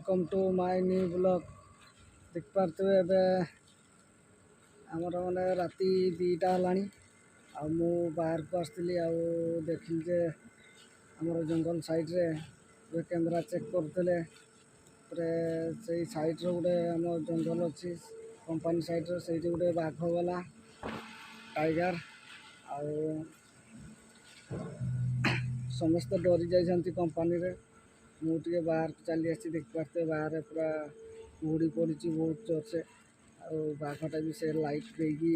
Welcome to my new blog. देख पारे ए आमर मैंने राति 2टा है मु बाहर को आसती देखिली जे आमर जंगल साइड रे कैमरा चेक करते से साइड रे गोटे आम जंगल अच्छी कंपनी साइड रे से गोटे बाघ गला टाइगर समस्त डरी जाती कंपनी रे मुझे बाहर चली आसी देख पारे बाहर पूरा कुहुड़ी पड़ी बहुत जोर से बाघटा भी से लाइट देगी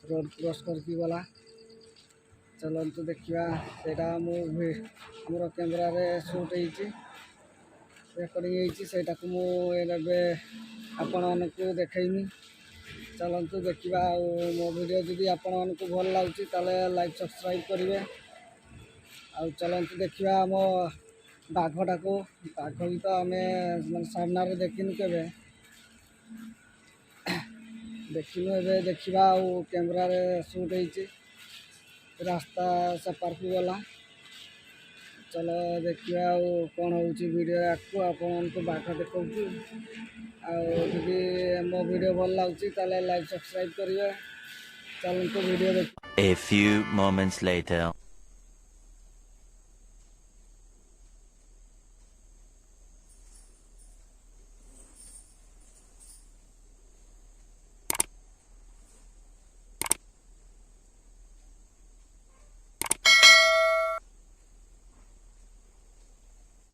रोड क्रॉस करके गला। चलते देखा सेटा मोर कैमेरा रे शूट रेकर्डिंग होता मुझे आपण को देखनी। चलते देखा मो वीडियो जदि आपण मानक भल लगे लाइक सब्सक्राइब करेंगे। चलते देखा आम बाघटा को बाघ भी तो आम सामना देखनु के देखनु ए देखा कैमेरा रे शूट रास्ता सेपार को गला। चलो देखा कौन हो वीडियो आपको आपण को बाघ देखा मो वीडियो भल लगे लाइक सब्सक्राइब करेंगे। चलते वीडियो देख। A few moments later